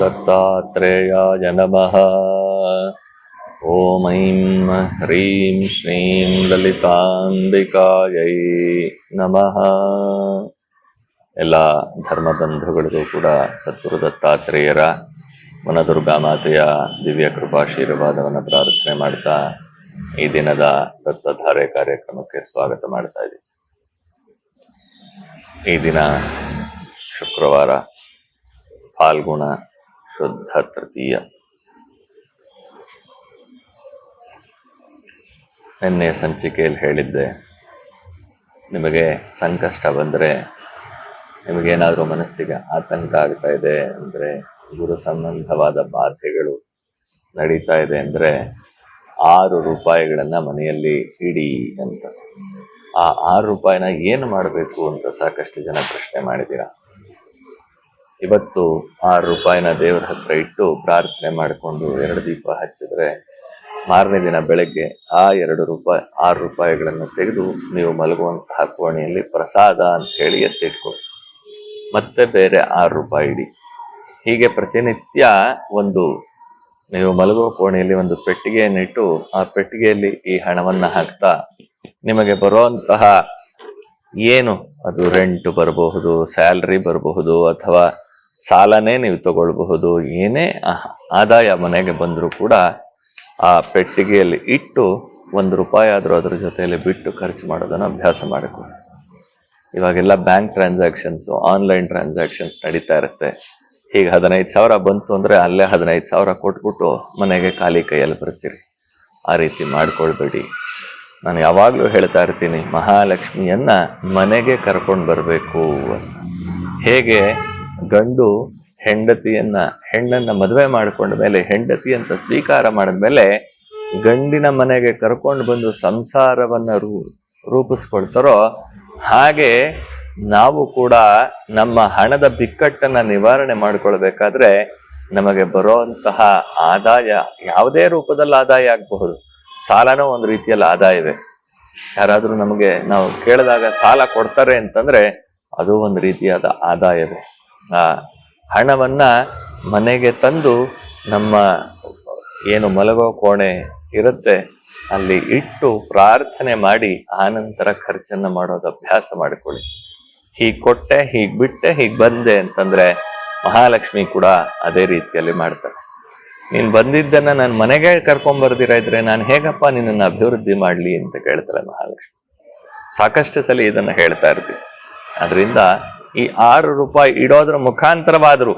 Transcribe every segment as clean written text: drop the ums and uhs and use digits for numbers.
ದತ್ತಾತ್ರೇಯಾಯ ನಮಃ. ಓಂ ಐಂ ಹ್ರೀಂ ಶ್ರೀಂ ಲಲಿತಾಂಬಿಕಾಯೈ ನಮಃ. ಎಲ್ಲ ಧರ್ಮಬಂಧುಗಳಿಗೂ ಕೂಡ ಸದ್ಗುರು ದತ್ತಾತ್ರೇಯರ ವನದುರ್ಗಾ ಮಾತೆಯ ದಿವ್ಯ ಕೃಪಾಶೀರ್ವಾದವನ್ನು ಪ್ರಾರ್ಥನೆ ಮಾಡ್ತಾ ಈ ದಿನದ ದತ್ತಧಾರೆ ಕಾರ್ಯಕ್ರಮಕ್ಕೆ ಸ್ವಾಗತ ಮಾಡ್ತಾ ಇದ್ದೀವಿ. ಈ ದಿನ ಶುಕ್ರವಾರ, ಫಾಲ್ಗುಣ ಶುದ್ಧ ತೃತೀಯ. ನಿನ್ನೆ ಸಂಚಿಕೆಯಲ್ಲಿ ಹೇಳಿದ್ದೆ, ನಿಮಗೆ ಸಂಕಷ್ಟ ಬಂದರೆ, ನಿಮಗೇನಾದರೂ ಮನಸ್ಸಿಗೆ ಆತಂಕ ಆಗ್ತಾ ಇದೆ ಅಂದರೆ, ಗುರು ಸಂಬಂಧವಾದ ಬಾಧೆಗಳು ನಡೀತಾ ಇದೆ ಅಂದರೆ 6 ರೂಪಾಯಿಗಳನ್ನು ಮನೆಯಲ್ಲಿ ಇಡಿ ಅಂತ. ಆ 6 ರೂಪಾಯಿನ ಏನು ಮಾಡಬೇಕು ಅಂತ ಸಾಕಷ್ಟು ಜನ ಪ್ರಶ್ನೆ ಮಾಡಿದ್ದೀರಾ. ಇವತ್ತು 6 ರೂಪಾಯಿನ ದೇವರ ಹತ್ರ ಇಟ್ಟು ಪ್ರಾರ್ಥನೆ ಮಾಡಿಕೊಂಡು 2 ದೀಪ ಹಚ್ಚಿದ್ರೆ, ಮಾರನೇ ದಿನ ಬೆಳಗ್ಗೆ ಆ 6 ರೂಪಾಯಿಗಳನ್ನು ತೆಗೆದು ನೀವು ಮಲಗುವಂತಹ ಕೋಣೆಯಲ್ಲಿ ಪ್ರಸಾದ ಅಂತ ಹೇಳಿ ಎತ್ತಿಟ್ಕೊಳ್ಳಿ. ಮತ್ತೆ ಬೇರೆ 6 ರೂಪಾಯಿ ಇಡಿ. ಹೀಗೆ ಪ್ರತಿನಿತ್ಯ ನೀವು ಮಲಗುವ ಕೋಣೆಯಲ್ಲಿ ಒಂದು ಪೆಟ್ಟಿಗೆಯನ್ನಿಟ್ಟು ಆ ಪೆಟ್ಟಿಗೆಯಲ್ಲಿ ಈ ಹಣವನ್ನು ಹಾಕ್ತಾ ನಿಮಗೆ ಬರುವಂತಹ ಏನು ಅದು ರೆಂಟ್ ಬರಬಹುದು, ಸ್ಯಾಲ್ರಿ ಬರಬಹುದು, ಅಥವಾ ಸಾಲನೇ ನೀವು ತಗೊಳ್ಬಹುದು, ಏನೇ ಆದಾಯ ಮನೆಗೆ ಬಂದರೂ ಕೂಡ ಆ ಪೆಟ್ಟಿಗೆಯಲ್ಲಿ ಇಟ್ಟು 1 ರೂಪಾಯಿ ಆದರೂ ಅದರ ಜೊತೆಯಲ್ಲಿ ಬಿಟ್ಟು ಖರ್ಚು ಮಾಡೋದನ್ನು ಅಭ್ಯಾಸ ಮಾಡಿಕೊಳ್ಳಿ. ಇವಾಗೆಲ್ಲ ಬ್ಯಾಂಕ್ ಟ್ರಾನ್ಸಾಕ್ಷನ್ಸು, ಆನ್ಲೈನ್ ಟ್ರಾನ್ಸಾಕ್ಷನ್ಸ್ ನಡೀತಾ ಇರುತ್ತೆ. ಹೀಗೆ 15,000 ಬಂತು ಅಂದರೆ ಅಲ್ಲೇ 15,000 ಕೊಟ್ಬಿಟ್ಟು ಮನೆಗೆ ಖಾಲಿ ಕೈಯಲ್ಲಿ ಬರ್ತೀರಿ. ಆ ರೀತಿ ಮಾಡ್ಕೊಳ್ಬೇಡಿ. ನಾನು ಯಾವಾಗಲೂ ಹೇಳ್ತಾ ಇರ್ತೀನಿ, ಮಹಾಲಕ್ಷ್ಮಿಯನ್ನ ಮನೆಗೆ ಕರ್ಕೊಂಡು ಬರಬೇಕು ಅಂತ. ಹೇಗೆ ಗಂಡು ಹೆಣ್ಣನ್ನು ಮದುವೆ ಮಾಡ್ಕೊಂಡ ಮೇಲೆ, ಹೆಂಡತಿ ಅಂತ ಸ್ವೀಕಾರ ಮಾಡಿದ್ಮೇಲೆ ಗಂಡಿನ ಮನೆಗೆ ಕರ್ಕೊಂಡು ಬಂದು ಸಂಸಾರವನ್ನು ರೂಪಿಸ್ಕೊಳ್ತಾರೋ, ಹಾಗೆ ನಾವು ಕೂಡ ನಮ್ಮ ಹಣದ ಬಿಕ್ಕಟ್ಟನ್ನು ನಿವಾರಣೆ ಮಾಡಿಕೊಳ್ಬೇಕಾದ್ರೆ ನಮಗೆ ಬರೋಂತಹ ಆದಾಯ ಯಾವುದೇ ರೂಪದಲ್ಲಿ ಆದಾಯ ಆಗಬಹುದು. ಸಾಲನೂ ಒಂದು ರೀತಿಯಲ್ಲಿ ಆದಾಯವೇ. ಯಾರಾದರೂ ನಾವು ಕೇಳಿದಾಗ ಸಾಲ ಕೊಡ್ತಾರೆ ಅಂತಂದ್ರೆ ಅದು ಒಂದು ರೀತಿಯಾದ ಆದಾಯವೇ. ಆ ಹಣವನ್ನ ಮನೆಗೆ ತಂದು ನಮ್ಮ ಏನು ಮಲಗೋ ಕೋಣೆ ಇರುತ್ತೆ ಅಲ್ಲಿ ಇಟ್ಟು ಪ್ರಾರ್ಥನೆ ಮಾಡಿ ಆನಂತರ ಖರ್ಚನ್ನು ಮಾಡೋದು ಅಭ್ಯಾಸ ಮಾಡಿಕೊಳ್ಳಿ. ಹೀಗೆ ಕೊಟ್ಟೆ, ಹೀಗೆ ಬಿಟ್ಟೆ, ಹೀಗೆ ಬಂದೆ ಅಂತಂದ್ರೆ ಮಹಾಲಕ್ಷ್ಮಿ ಕೂಡ ಅದೇ ರೀತಿಯಲ್ಲಿ ಮಾಡ್ತಾರೆ. ನೀನು ಬಂದಿದ್ದನ್ನ ನಾನು ಮನೆಗೆ ಕರ್ಕೊಂಡ್ಬರ್ದಿರ ಇದ್ರೆ ನಾನು ಹೇಗಪ್ಪ ನಿನ್ನನ್ನು ಅಭಿವೃದ್ಧಿ ಮಾಡಲಿ ಅಂತ ಕೇಳ್ತಾರೆ ಮಹಾಲಕ್ಷ್ಮಿ. ಸಾಕಷ್ಟು ಸಲ ಇದನ್ನು ಹೇಳ್ತಾ ಇರ್ತೀವಿ. ಅದರಿಂದ ಈ 6 ರೂಪಾಯಿ ಇಡೋದ್ರ ಮುಖಾಂತರವಾದರೂ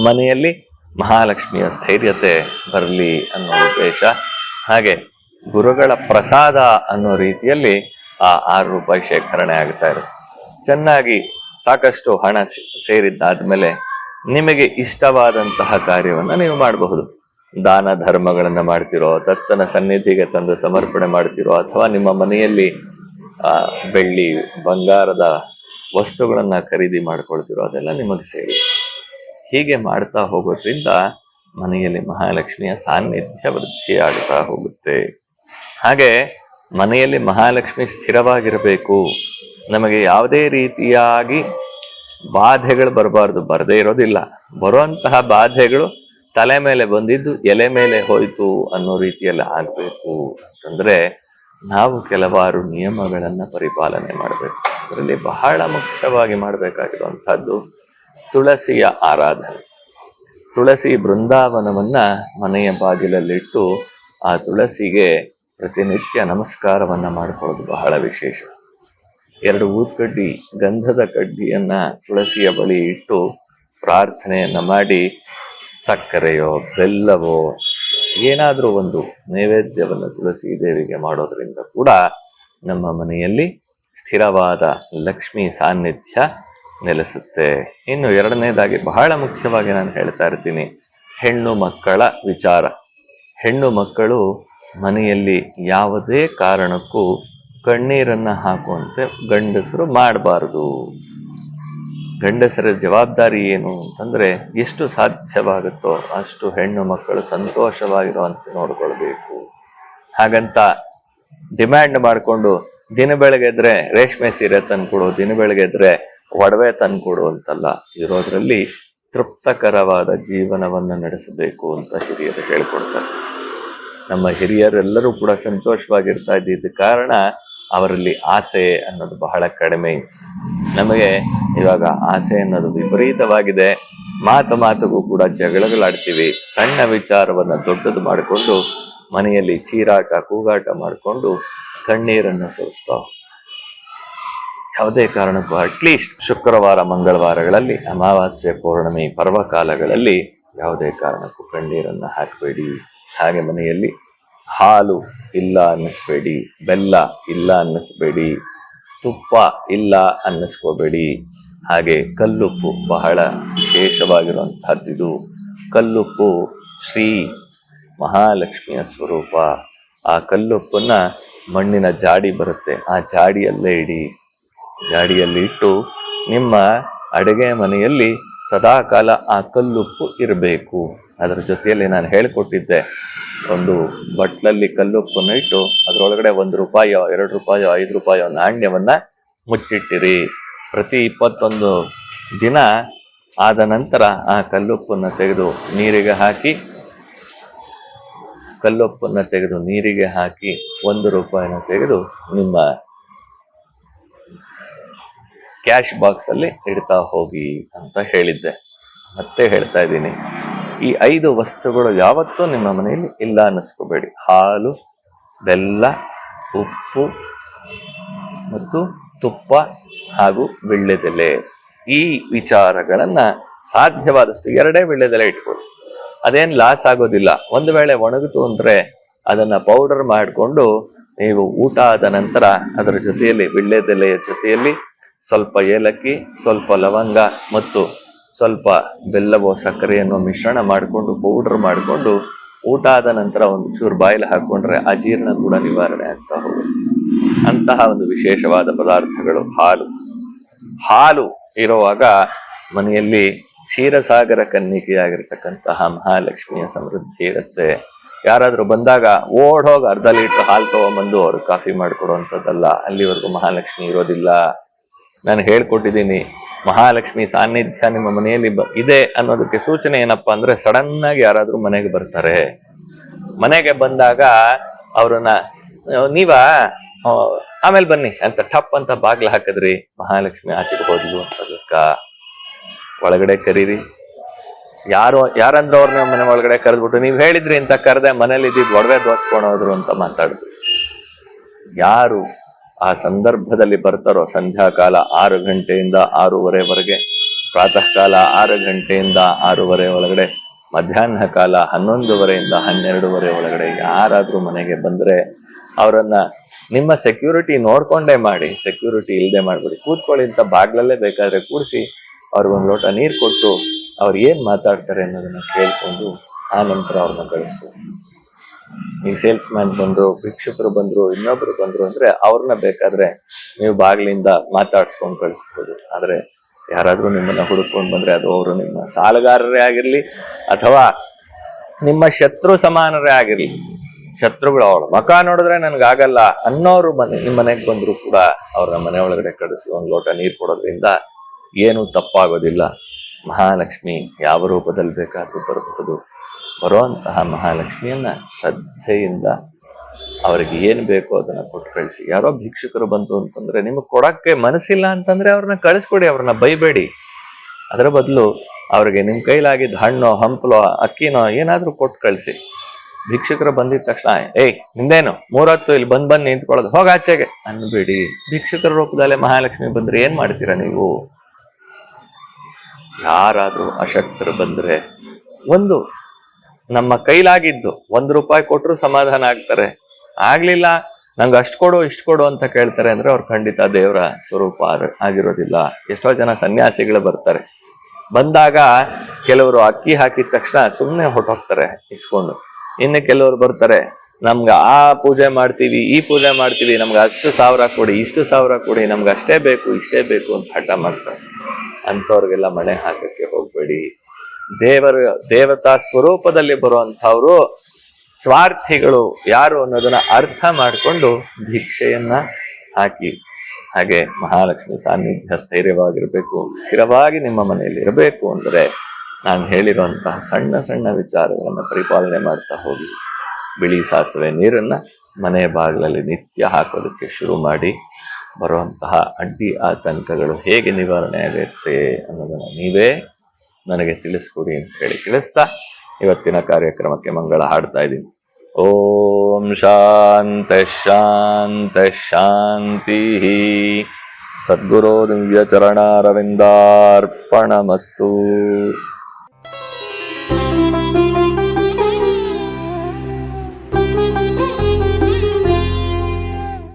ಮನೆಯಲ್ಲಿ ಮಹಾಲಕ್ಷ್ಮಿಯ ಸ್ಥೈರ್ಯತೆ ಬರಲಿ ಅನ್ನೋ ಉದ್ದೇಶ. ಹಾಗೆ ಗುರುಗಳ ಪ್ರಸಾದ ಅನ್ನೋ ರೀತಿಯಲ್ಲಿ ಆ 6 ರೂಪಾಯಿ ಶೇಖರಣೆ ಆಗ್ತಾ ಇರುತ್ತೆ. ಚೆನ್ನಾಗಿ ಸಾಕಷ್ಟು ಹಣ ಸೇರಿದ್ದಾದ್ಮೇಲೆ ನಿಮಗೆ ಇಷ್ಟವಾದಂತಹ ಕಾರ್ಯವನ್ನು ನೀವು ಮಾಡಬಹುದು. ದಾನ ಧರ್ಮಗಳನ್ನು ಮಾಡ್ತಿರೋ, ದತ್ತನ ಸನ್ನಿಧಿಗೆ ತಂದು ಸಮರ್ಪಣೆ ಮಾಡ್ತಿರೋ, ಅಥವಾ ನಿಮ್ಮ ಮನೆಯಲ್ಲಿ ಬೆಳ್ಳಿ ಬಂಗಾರದ ವಸ್ತುಗಳನ್ನು ಖರೀದಿ ಮಾಡ್ಕೊಳ್ತಿರೋ, ಅದೆಲ್ಲ ನಿಮಗೆ ಸೇರಿ. ಹೀಗೆ ಮಾಡ್ತಾ ಹೋಗೋದ್ರಿಂದ ಮನೆಯಲ್ಲಿ ಮಹಾಲಕ್ಷ್ಮಿಯ ಸಾನ್ನಿಧ್ಯ ವೃದ್ಧಿಯಾಗ್ತಾ ಹೋಗುತ್ತೆ. ಹಾಗೆ ಮನೆಯಲ್ಲಿ ಮಹಾಲಕ್ಷ್ಮಿ ಸ್ಥಿರವಾಗಿರಬೇಕು. ನಮಗೆ ಯಾವುದೇ ರೀತಿಯಾಗಿ ಬಾಧೆಗಳು ಬರಬಾರ್ದು. ಬರದೇ ಇರೋದಿಲ್ಲ. ಬರುವಂತಹ ಬಾಧೆಗಳು ತಲೆ ಮೇಲೆ ಬಂದಿದ್ದು ಎಲೆ ಮೇಲೆ ಹೋಯ್ತು ಅನ್ನೋ ರೀತಿಯಲ್ಲಿ ಆಗಬೇಕು ಅಂತಂದ್ರೆ ನಾವು ಕೆಲವಾರು ನಿಯಮಗಳನ್ನು ಪರಿಪಾಲನೆ ಮಾಡಬೇಕು. ಅದರಲ್ಲಿ ಬಹಳ ಮುಖ್ಯವಾಗಿ ಮಾಡಬೇಕಾಗಿರುವಂಥದ್ದು ತುಳಸಿಯ ಆರಾಧನೆ. ತುಳಸಿ ಬೃಂದಾವನವನ್ನ ಮನೆಯ ಬಾಗಿಲಲ್ಲಿಟ್ಟು ಆ ತುಳಸಿಗೆ ಪ್ರತಿನಿತ್ಯ ನಮಸ್ಕಾರವನ್ನ ಮಾಡಿಕೊಳ್ಳೋದು ಬಹಳ ವಿಶೇಷ. 2 ಊದ್ಕಡ್ಡಿ ಗಂಧದ ಕಡ್ಡಿಯನ್ನ ತುಳಸಿಯ ಬಳಿ ಇಟ್ಟು ಪ್ರಾರ್ಥನೆಯನ್ನ ಮಾಡಿ ಸಕ್ಕರೆಯೋ ಬೆಲ್ಲವೋ ಏನಾದರೂ ಒಂದು ನೈವೇದ್ಯವನ್ನು ತುಳಸಿ ದೇವಿಗೆ ಮಾಡೋದ್ರಿಂದ ಕೂಡ ನಮ್ಮ ಮನೆಯಲ್ಲಿ ಸ್ಥಿರವಾದ ಲಕ್ಷ್ಮೀ ಸಾನ್ನಿಧ್ಯ ನೆಲೆಸುತ್ತೆ. ಇನ್ನು 2ನೇದಾಗಿ ಬಹಳ ಮುಖ್ಯವಾಗಿ ನಾನು ಹೇಳ್ತಾ ಇರ್ತೀನಿ, ಹೆಣ್ಣು ಮಕ್ಕಳ ವಿಚಾರ. ಹೆಣ್ಣು ಮಕ್ಕಳು ಮನೆಯಲ್ಲಿ ಯಾವುದೇ ಕಾರಣಕ್ಕೂ ಕಣ್ಣೀರನ್ನು ಹಾಕುವಂತೆ ಗಂಡಸರು ಮಾಡಬಾರ್ದು. ಗಂಡಸರ ಜವಾಬ್ದಾರಿ ಏನು ಅಂತಂದರೆ, ಎಷ್ಟು ಸಾಧ್ಯವಾಗುತ್ತೋ ಅಷ್ಟು ಹೆಣ್ಣು ಮಕ್ಕಳು ಸಂತೋಷವಾಗಿರುವಂತೆ ನೋಡ್ಕೊಳ್ಬೇಕು. ಹಾಗಂತ ಡಿಮ್ಯಾಂಡ್ ಮಾಡಿಕೊಂಡು ದಿನ ಬೆಳಗ್ಗೆದ್ರೆ ರೇಷ್ಮೆ ಸೀರೆ ತಂದ್ಕೊಡು, ದಿನ ಬೆಳಗ್ಗೆದ್ರೆ ಒಡವೆ ತಂದ್ಕೊಡು ಅಂತಲ್ಲ. ಇರೋದ್ರಲ್ಲಿ ತೃಪ್ತಕರವಾದ ಜೀವನವನ್ನು ನಡೆಸಬೇಕು ಅಂತ ಹಿರಿಯರು ಹೇಳಿಕೊಡ್ತಾರೆ. ನಮ್ಮ ಹಿರಿಯರೆಲ್ಲರೂ ಕೂಡ ಸಂತೋಷವಾಗಿರ್ತಾ ಇದ್ದಿದ್ದ ಕಾರಣ ಅವರಲ್ಲಿ ಆಸೆ ಅನ್ನೋದು ಬಹಳ ಕಡಿಮೆ ಇತ್ತು. ನಮಗೆ ಇವಾಗ ಆಸೆ ಅನ್ನೋದು ವಿಪರೀತವಾಗಿದೆ. ಮಾತಿಗೂ ಕೂಡ ಜಗಳಗಳಾಡ್ತೀವಿ. ಸಣ್ಣ ವಿಚಾರವನ್ನು ದೊಡ್ಡದು ಮಾಡಿಕೊಂಡು ಮನೆಯಲ್ಲಿ ಚೀರಾಟ ಕೂಗಾಟ ಮಾಡಿಕೊಂಡು ಕಣ್ಣೀರನ್ನು ಸುರಿಸ್ತಾವ. ಯಾವುದೇ ಕಾರಣಕ್ಕೂ ಅಟ್ಲೀಸ್ಟ್ ಶುಕ್ರವಾರ ಮಂಗಳವಾರಗಳಲ್ಲಿ ಅಮಾವಾಸ್ಯೆ ಪೌರ್ಣಮಿ ಪರ್ವಕಾಲಗಳಲ್ಲಿ ಯಾವುದೇ ಕಾರಣಕ್ಕೂ ಕಣ್ಣೀರನ್ನು ಹಾಕಬೇಡಿ. ಹಾಗೆ ಮನೆಯಲ್ಲಿ ಹಾಲು ಇಲ್ಲ ಅನ್ನಿಸ್ಬೇಡಿ, ಬೆಲ್ಲ ಇಲ್ಲ ಅನ್ನಿಸ್ಬೇಡಿ, ತುಪ್ಪ ಇಲ್ಲ ಅನ್ನಿಸ್ಕೋಬೇಡಿ. ಹಾಗೆ ಕಲ್ಲುಪ್ಪು ಬಹಳ ವಿಶೇಷವಾಗಿರುವಂತಹದ್ದಿದು. ಕಲ್ಲುಪ್ಪು ಶ್ರೀ ಮಹಾಲಕ್ಷ್ಮಿಯ ಸ್ವರೂಪ. ಆ ಕಲ್ಲುಪ್ಪನ್ನ ಮಣ್ಣಿನ ಜಾಡಿ ಬರುತ್ತೆ, ಆ ಜಾಡಿಯಲ್ಲೇ ಇಡಿ. ಜಾಡಿಯಲ್ಲಿ ಇಟ್ಟು ನಿಮ್ಮ ಅಡುಗೆ ಮನೆಯಲ್ಲಿ ಸದಾಕಾಲ ಆ ಕಲ್ಲುಪ್ಪು ಇರಬೇಕು. ಅದರ ಜೊತೆಯಲ್ಲಿ ನಾನು ಹೇಳಿಕೊಟ್ಟಿದ್ದೆ, ಒಂದು ಬಟ್ಲಲ್ಲಿ ಕಲ್ಲುಪ್ಪನ್ನು ಇಟ್ಟು ಅದರೊಳಗಡೆ ₹1, ₹2, ₹5 ನಾಣ್ಯವನ್ನ ಮುಚ್ಚಿಟ್ಟಿರಿ. ಪ್ರತಿ 21 ದಿನ ಆದ ನಂತರ ಆ ಕಲ್ಲುಪ್ಪನ್ನು ತೆಗೆದು ನೀರಿಗೆ ಹಾಕಿ ₹1 ತೆಗೆದು ನಿಮ್ಮ ಕ್ಯಾಶ್ ಬಾಕ್ಸ್ ಅಲ್ಲಿ ಇಡ್ತಾ ಹೋಗಿ ಅಂತ ಹೇಳಿದ್ದೆ. ಮತ್ತೆ ಹೇಳ್ತಾ ಇದ್ದೀನಿ, ಈ 5 ವಸ್ತುಗಳು ಯಾವತ್ತೂ ನಿಮ್ಮ ಮನೆಯಲ್ಲಿ ಇಲ್ಲ ಅನ್ನಿಸ್ಕೋಬೇಡಿ. ಹಾಲು, ಬೆಲ್ಲ, ಉಪ್ಪು ಮತ್ತು ತುಪ್ಪ ಹಾಗೂ ವೀಳ್ಯದೆಲೆ. ಈ ವಿಚಾರಗಳನ್ನ ಸಾಧ್ಯವಾದಷ್ಟು 2 ವೀಳ್ಯದೆಲೆ ಇಟ್ಕೊಳ್ಳಿ. ಅದೇನು ಲಾಸ್ ಆಗೋದಿಲ್ಲ. ಒಂದು ವೇಳೆ ಒಣಗಿತು ಅಂದ್ರೆ ಅದನ್ನ ಪೌಡರ್ ಮಾಡಿಕೊಂಡು ನೀವು ಊಟ ಆದ ನಂತರ ಅದರ ಜೊತೆಯಲ್ಲಿ ವೀಳ್ಯದೆಲೆಯ ಜೊತೆಯಲ್ಲಿ ಸ್ವಲ್ಪ ಏಲಕ್ಕಿ, ಸ್ವಲ್ಪ ಲವಂಗ ಮತ್ತು ಸ್ವಲ್ಪ ಬೆಲ್ಲವೋ ಸಕ್ಕರೆಯನ್ನು ಮಿಶ್ರಣ ಮಾಡಿಕೊಂಡು ಪೌಡರ್ ಮಾಡಿಕೊಂಡು ಊಟ ಆದ ನಂತರ ಒಂದು ಚೂರು ಬಾಯಲ್ಲಿ ಹಾಕೊಂಡ್ರೆ ಅಜೀರ್ಣ ಕೂಡ ನಿವಾರಣೆ ಆಗ್ತಾ ಹೋಗುತ್ತೆ. ಅಂತಹ ಒಂದು ವಿಶೇಷವಾದ ಪದಾರ್ಥಗಳು ಹಾಲು ಇರುವಾಗ ಮನೆಯಲ್ಲಿ ಕ್ಷೀರಸಾಗರ ಕನ್ನಿಕೆಯಾಗಿರ್ತಕ್ಕಂತಹ ಮಹಾಲಕ್ಷ್ಮಿಯ ಸಮೃದ್ಧಿ ಇರುತ್ತೆ. ಯಾರಾದ್ರೂ ಬಂದಾಗ ಓಡೋಗಿ ಅರ್ಧ ಲೀಟರ್ ಹಾಲು ತಗೊಂಡ್ಬಂದು ಅವ್ರು ಕಾಫಿ ಮಾಡಿಕೊಡುವಂಥದ್ದಲ್ಲ. ಅಲ್ಲಿವರೆಗೂ ಮಹಾಲಕ್ಷ್ಮಿ ಇರೋದಿಲ್ಲ. ನಾನು ಹೇಳ್ಕೊಟ್ಟಿದ್ದೀನಿ, ಮಹಾಲಕ್ಷ್ಮಿ ಸಾನ್ನಿಧ್ಯ ನಿಮ್ಮ ಮನೆಯಲ್ಲಿ ಇದೆ ಅನ್ನೋದಕ್ಕೆ ಸೂಚನೆ ಏನಪ್ಪಾ ಅಂದ್ರೆ, ಸಡನ್ ಆಗಿ ಯಾರಾದ್ರೂ ಮನೆಗೆ ಬರ್ತಾರೆ. ಮನೆಗೆ ಬಂದಾಗ ಅವ್ರನ್ನ ನೀವಾ ಆಮೇಲೆ ಬನ್ನಿ ಅಂತ ಟಪ್ ಅಂತ ಬಾಗ್ಲು ಹಾಕಿದ್ರಿ, ಮಹಾಲಕ್ಷ್ಮಿ ಆಚೆಗೆ ಹೋದ್ಲು ಅಂತ ಲೆಕ್ಕ. ಒಳಗಡೆ ಕರೀರಿ. ಯಾರಂದ್ರೆ ಅವ್ರನ್ನ ಮನೆ ಒಳಗಡೆ ಕರೆದ್ಬಿಟ್ಟು ನೀವು ಹೇಳಿದ್ರಿ ಅಂತ ಕರೆದೆ, ಮನೇಲಿ ಇದ್ದಿದ್ದು ಒಡವೆ ದೋಚ್ಕೊಂಡೋದ್ರು ಅಂತ ಮಾತಾಡಿದ್ರು. ಯಾರು ಆ ಸಂದರ್ಭದಲ್ಲಿ ಬರ್ತಾರೋ ಸಂಧ್ಯಾಕಾಲ 6 ಗಂಟೆಯಿಂದ 6:30ವರೆಗೆ, ಪ್ರಾತಃ ಕಾಲ 6 ಗಂಟೆಯಿಂದ 6:30 ಒಳಗಡೆ, ಮಧ್ಯಾಹ್ನ ಕಾಲ 11:30ಯಿಂದ 12:30 ಒಳಗಡೆ ಯಾರಾದ್ರೂ ಮನೆಗೆ ಬಂದ್ರೆ ಅವರನ್ನ ನಿಮ್ಮ ಸೆಕ್ಯೂರಿಟಿ ನೋಡ್ಕೊಂಡೇ ಮಾಡಿ, ಸೆಕ್ಯೂರಿಟಿ ಇಲ್ಲದೆ ಮಾಡ್ಬಿಡಿ. ಕೂತ್ಕೊಳ್ಳಿ ಅಂತ ಬಾಗ್ಲಲ್ಲೇ ಬೇಕಾದ್ರೆ ಕೂರಿಸಿ ಅವ್ರಿಗೊಂದು ಲೋಟ ನೀರು ಕೊಟ್ಟು ಅವ್ರು ಏನ್ ಮಾತಾಡ್ತಾರೆ ಅನ್ನೋದನ್ನ ಕೇಳ್ಕೊಂಡು ಆ ನಂತರ ಅವ್ರನ್ನ ಕಳಿಸ್ಬೋದು. ಈ ಸೇಲ್ಸ್ ಮ್ಯಾನ್ ಬಂದ್ರು, ಭಿಕ್ಷುಕರು ಬಂದ್ರು, ಇನ್ನೊಬ್ರು ಬಂದ್ರು ಅಂದ್ರೆ ಅವ್ರನ್ನ ಬೇಕಾದ್ರೆ ನೀವು ಬಾಗಿಲಿಂದ ಮಾತಾಡ್ಸ್ಕೊಂಡು ಕಳಿಸ್ಬೋದು. ಆದ್ರೆ ಯಾರಾದ್ರೂ ನಿಮ್ಮನ್ನ ಹುಡುಕೊಂಡು ಬಂದ್ರೆ ಅದು ಅವರು ನಿಮ್ಮ ಸಾಲಗಾರರೇ ಆಗಿರ್ಲಿ ಅಥವಾ ನಿಮ್ಮ ಶತ್ರು ಸಮಾನರೇ ಆಗಿರ್ಲಿ, ಶತ್ರುಗಳು ಅವಳ ಮಕ ನೋಡಿದ್ರೆ ನನ್ಗಾಗಲ್ಲ ಅನ್ನೋರು ನಿಮ್ಮ ಮನೆಗೆ ಬಂದ್ರು ಕೂಡ ಅವ್ರನ್ನ ಮನೆ ಒಳಗಡೆ ಕಳಿಸಿ ಒಂದು ಲೋಟ ನೀರು ಕೊಡೋದ್ರಿಂದ ಏನೂ ತಪ್ಪಾಗೋದಿಲ್ಲ. ಮಹಾಲಕ್ಷ್ಮಿ ಯಾವ ರೂಪದಲ್ಲಿ ಬೇಕಾದ್ರೂ ಬರಬಹುದು. ಬರುವಂತಹ ಮಹಾಲಕ್ಷ್ಮಿಯನ್ನ ಶ್ರದ್ಧೆಯಿಂದ ಅವರಿಗೆ ಏನು ಬೇಕೋ ಅದನ್ನ ಕೊಟ್ಟು ಕಳಿಸಿ. ಯಾರೋ ಭಿಕ್ಷುಕರು ಬಂತು ಅಂತಂದ್ರೆ ನಿಮಗೆ ಕೊಡಕ್ಕೆ ಮನಸ್ಸಿಲ್ಲ ಅಂತಂದ್ರೆ ಅವ್ರನ್ನ ಕಳಿಸ್ಕೊಡಿ, ಅವ್ರನ್ನ ಬೈಬೇಡಿ. ಅದರ ಬದಲು ಅವ್ರಿಗೆ ನಿಮ್ಮ ಕೈಲಾಗಿದ್ದ ಹಣ್ಣೋ ಹಂಪಲೋ ಅಕ್ಕಿನೋ ಏನಾದ್ರೂ ಕೊಟ್ಟು ಕಳಿಸಿ. ಭಿಕ್ಷುಕರು ಬಂದಿದ ತಕ್ಷಣ ನಿಂದೇನು 3 ಹೊತ್ತು ಇಲ್ಲಿ ಬಂದು ನಿಂತ್ಕೊಳ್ಳೋದು, ಹೋಗ ಆಚೆಗೆ ಅನ್ಬೇಡಿ. ಭಿಕ್ಷುಕರ ರೂಪದಲ್ಲೇ ಮಹಾಲಕ್ಷ್ಮಿ ಬಂದ್ರೆ ಏನ್ ಮಾಡ್ತೀರಾ ನೀವು? ಯಾರಾದ್ರೂ ಅಶಕ್ತರು ಬಂದ್ರೆ ಒಂದು ನಮ್ಮ ಕೈಲಾಗಿದ್ದು ₹1 ಕೊಟ್ಟರು ಸಮಾಧಾನ ಆಗ್ತಾರೆ. ಆಗ್ಲಿಲ್ಲ ನಂಗೆ ಅಷ್ಟು ಕೊಡು ಇಷ್ಟು ಕೊಡು ಅಂತ ಕೇಳ್ತಾರೆ ಅಂದ್ರೆ ಅವ್ರು ಖಂಡಿತ ದೇವರ ಸ್ವರೂಪ ಆಗಿರೋದಿಲ್ಲ. ಎಷ್ಟೋ ಜನ ಸನ್ಯಾಸಿಗಳು ಬರ್ತಾರೆ, ಬಂದಾಗ ಕೆಲವರು ಅಕ್ಕಿ ಹಾಕಿದ ತಕ್ಷಣ ಸುಮ್ಮನೆ ಹೊಟ್ಟೋಗ್ತಾರೆ ಇಸ್ಕೊಂಡು. ಇನ್ನು ಕೆಲವರು ಬರ್ತಾರೆ, ನಮ್ಗೆ ಆ ಪೂಜೆ ಮಾಡ್ತೀವಿ ಈ ಪೂಜೆ ಮಾಡ್ತೀವಿ, ನಮ್ಗೆ ಅಷ್ಟು ಸಾವಿರ ಕೊಡಿ ಇಷ್ಟು ಸಾವಿರ ಕೊಡಿ, ನಮ್ಗೆ ಅಷ್ಟೇ ಬೇಕು ಇಷ್ಟೇ ಬೇಕು ಅಂತ ಹಠ ಮಾಡ್ತಾರೆ. ಅಂಥವ್ರಿಗೆಲ್ಲ ಮಣೆ ಹಾಕಕ್ಕೆ ಹೋಗ್ಬೇಡಿ. ದೇವತಾ ಸ್ವರೂಪದಲ್ಲಿ ಬರುವಂಥವ್ರು ಸ್ವಾರ್ಥಿಗಳು ಯಾರು ಅನ್ನೋದನ್ನ ಅರ್ಥ ಮಾಡಿಕೊಂಡು ಭಿಕ್ಷೆಯನ್ನ ಹಾಕಿ. ಹಾಗೆ ಮಹಾಲಕ್ಷ್ಮಿ ಸಾನ್ನಿಧ್ಯ ಸ್ಥೈರ್ಯವಾಗಿರ್ಬೇಕು, ಸ್ಥಿರವಾಗಿ ನಿಮ್ಮ ಮನೆಯಲ್ಲಿ ಇರಬೇಕು ಅಂದ್ರೆ ನಾನು ಹೇಳಿರುವಂತಹ ಸಣ್ಣ ಸಣ್ಣ ವಿಚಾರಗಳನ್ನು ಪರಿಪಾಲನೆ ಮಾಡ್ತಾ ಹೋಗಿ ಬಿಳಿ ಸಾಸಿವೆ ನೀರನ್ನು ಮನೆ ಬಾಗಿಲಲ್ಲಿ ನಿತ್ಯ ಹಾಕೋದಕ್ಕೆ ಶುರು ಮಾಡಿ ಬರುವಂತಹ ಅಡ್ಡಿ ಆತಂಕಗಳು ಹೇಗೆ ನಿವಾರಣೆ ಆಗುತ್ತೆ ಅನ್ನೋದನ್ನು ನೀವೇ ನನಗೆ ತಿಳಿಸ್ಕೊಡಿ ಅಂತ ಹೇಳಿ ತಿಳಿಸ್ತಾ ಇವತ್ತಿನ ಕಾರ್ಯಕ್ರಮಕ್ಕೆ ಮಂಗಳ ಹಾಡ್ತಾ ಇದ್ದೀನಿ. ಓಂ ಶಾಂತ ಶಾಂತ ಶಾಂತಿ. ಸದ್ಗುರೋ ದಿವ್ಯ ಚರಣಾರವಿಂದಾರ್ಪಣಮಸ್ತು.